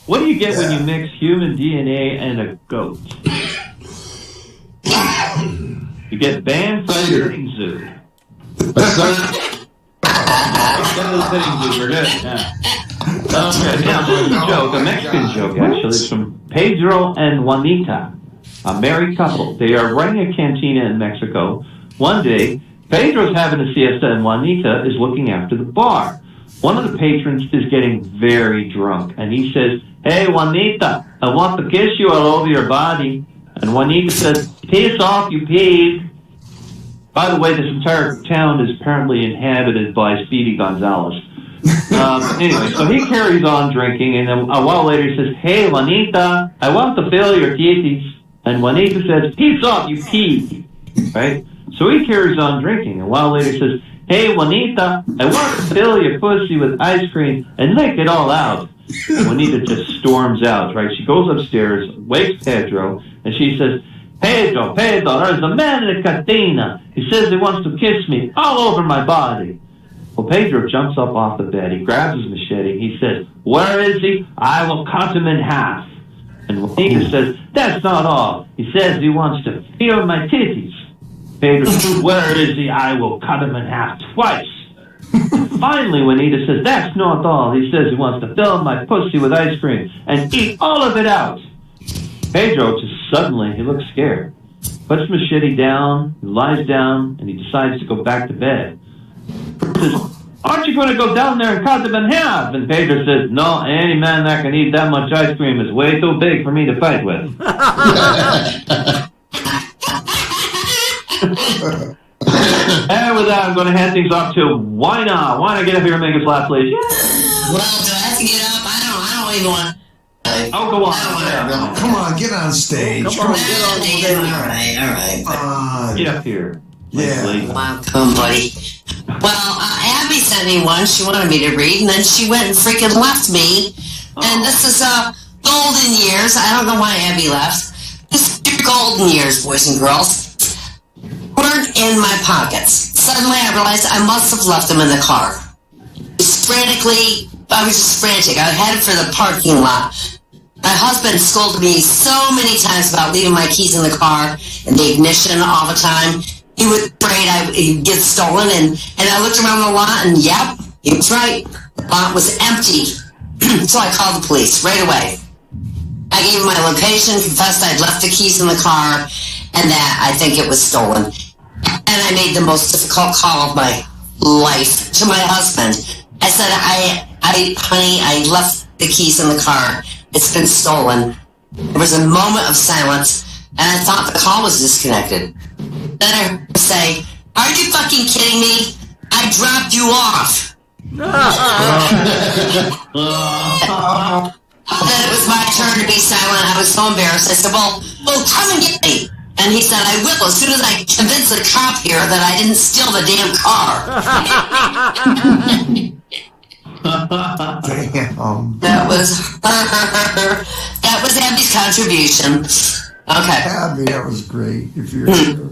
What do you get when you mix human DNA and a goat? You get banned from the petting zoo. Get to the petting zoo, we're good. Yeah. Okay, now this is a joke, a Mexican joke actually. It's from Pedro and Juanita, a married couple. They are running a cantina in Mexico. One day, Pedro's having a siesta and Juanita is looking after the bar. One of the patrons is getting very drunk, and he says, "Hey, Juanita, I want to kiss you all over your body." And Juanita says, "Piss off, you pig." By the way, this entire town is apparently inhabited by Speedy Gonzalez. Anyway, so he carries on drinking, and then a while later he says, "Hey, Juanita, I want to feel your titties." And Juanita says, "Piss off, you pig." Right? So he carries on drinking, and a while later he says, "Hey, Juanita, I want to fill your pussy with ice cream and lick it all out." Juanita just storms out, right? She goes upstairs, wakes Pedro, and she says, Pedro, there's a man in a cantina. He says he wants to kiss me all over my body." Well, Pedro jumps up off the bed. He grabs his machete. He says, "Where is he? I will cut him in half." And Juanita says, "That's not all. He says he wants to feel my titties." Pedro says, "Where is he? I will cut him in half twice." Finally, Juanita says, "That's not all. He says he wants to fill my pussy with ice cream and eat all of it out." Pedro just suddenly, he looks scared. Puts machete down, he lies down, and he decides to go back to bed. He says, "Aren't you going to go down there and cut him in half?" And Pedro says, "No, any man that can eat that much ice cream is way too big for me to fight with." And with that, I'm going to hand things off to WyNott. WyNott, get up here and make us laugh, please. Well, do I have to get up? I don't even want. Oh, go on. Come on, get on stage. Come on, get on stage. All right. Get up here. Yeah. Welcome, buddy. Well, Abby sent me one. She wanted me to read, and then she went and freaking left me. And this is golden years. I don't know why Abby left. This is your golden years, boys and girls. Weren't in my pockets. Suddenly, I realized I must have left them in the car. I was just frantic. I headed for the parking lot. My husband scolded me so many times about leaving my keys in the car and the ignition all the time. He was afraid I'd get stolen, and I looked around the lot, and yep, he was right. The lot was empty. So I called the police right away. I gave him my location, confessed I'd left the keys in the car, and that I think it was stolen. And I made the most difficult call of my life to my husband. I said, honey, I left the keys in the car. It's been stolen. There was a moment of silence, and I thought the call was disconnected. Then I heard her say, "Are you fucking kidding me? I dropped you off." Then it was my turn to be silent. I was so embarrassed. I said, well, come and get me. And he said, "I will, as soon as I convince the cop here that I didn't steal the damn car." Damn. That was Abby's contribution. Okay. Abby, that was great. If you're sure.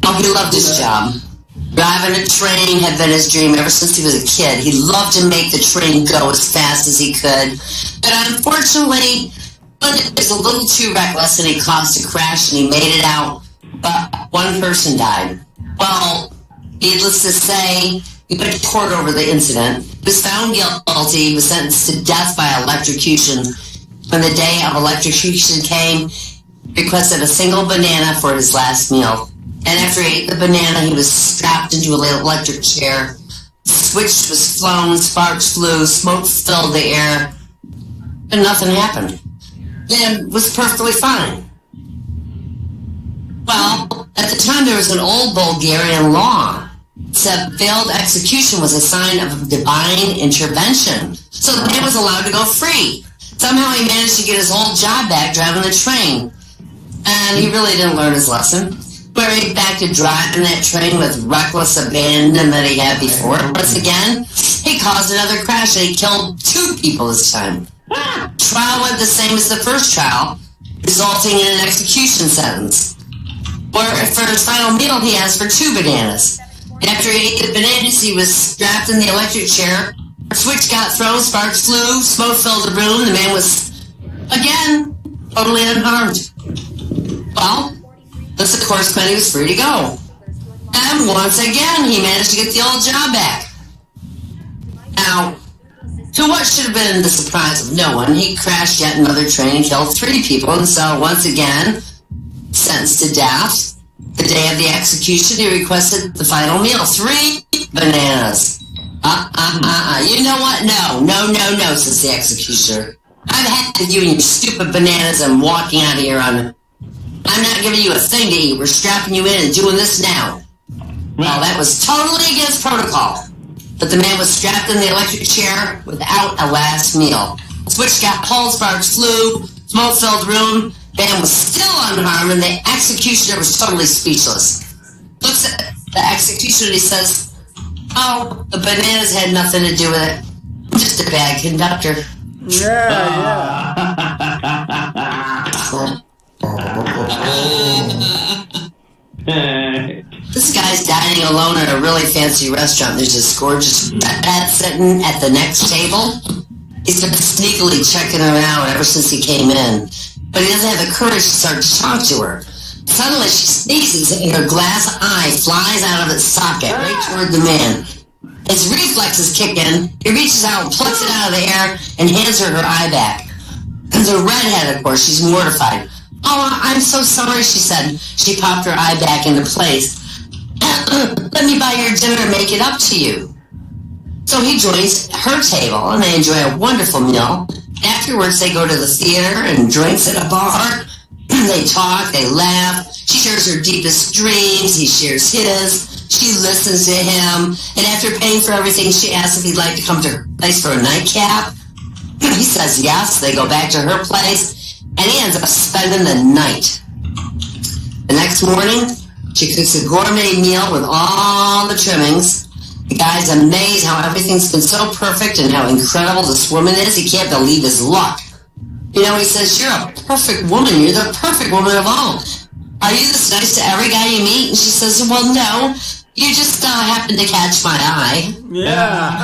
Oh, he loved his job. Driving a train had been his dream ever since he was a kid. He loved to make the train go as fast as he could. But unfortunately, it was a little too reckless and he caused a crash and he made it out. But one person died. Well, needless to say, he went to court over the incident. He was found guilty. He was sentenced to death by electrocution. When the day of electrocution came, he requested a single banana for his last meal. And after he ate the banana, he was strapped into an electric chair. The switch was flown, sparks flew, smoke filled the air, and nothing happened. Then was perfectly fine. Well, at the time there was an old Bulgarian law that said failed execution was a sign of divine intervention. So the man was allowed to go free. Somehow he managed to get his old job back driving the train. And he really didn't learn his lesson. Hurried back to driving that train with reckless abandon that he had before. Once again, he caused another crash and he killed 2 people this time. Trial went the same as the first trial, resulting in an execution sentence. Where for his final meal, he asked for 2 bananas. After he ate the bananas, he was strapped in the electric chair. A switch got thrown, sparks flew, smoke filled the room. The man was totally unharmed. Well, this of course meant he was free to go. And once again, he managed to get the old job back. Now, to what should have been the surprise of no one, he crashed yet another train and killed 3 people, and so once again, sentenced to death. The day of the execution, he requested the final meal, 3 bananas. You know what? No, says the executioner. I've had you and your stupid bananas and walking out of here on... I'm not giving you a thing to eat. We're strapping you in and doing this now. Well, that was totally against protocol. But the man was strapped in the electric chair without a last meal. Switch got pulled, sparks flew, smoke-filled room. Man was still unharmed, and the executioner was totally speechless. Looks at the executioner and he says, "Oh, the bananas had nothing to do with it. I'm just a bad conductor." Yeah. This guy's dining alone at a really fancy restaurant. There's this gorgeous cat sitting at the next table. He's been sneakily checking her out ever since he came in, but he doesn't have the courage to start to talk to her. Suddenly she sneezes and her glass eye flies out of its socket right toward the man. His reflexes kick in. He reaches out and plucks it out of the air and hands her her eye back. And the redhead, of course, she's mortified. "Oh, I'm so sorry," she said. She popped her eye back into place. "Let me buy your dinner and make it up to you." So he joins her table and they enjoy a wonderful meal. Afterwards, they go to the theater and drinks at a bar. They talk, they laugh. She shares her deepest dreams. He shares his. She listens to him. And after paying for everything, she asks if he'd like to come to her place for a nightcap. He says yes. They go back to her place, and he ends up spending the night. The next morning, she cooks a gourmet meal with all the trimmings. The guy's amazed how everything's been so perfect and how incredible this woman is. He can't believe his luck. You know, he says, "You're a perfect woman. You're the perfect woman of all. Are you this nice to every guy you meet?" And she says, "Well, no. You just happen to catch my eye." Yeah.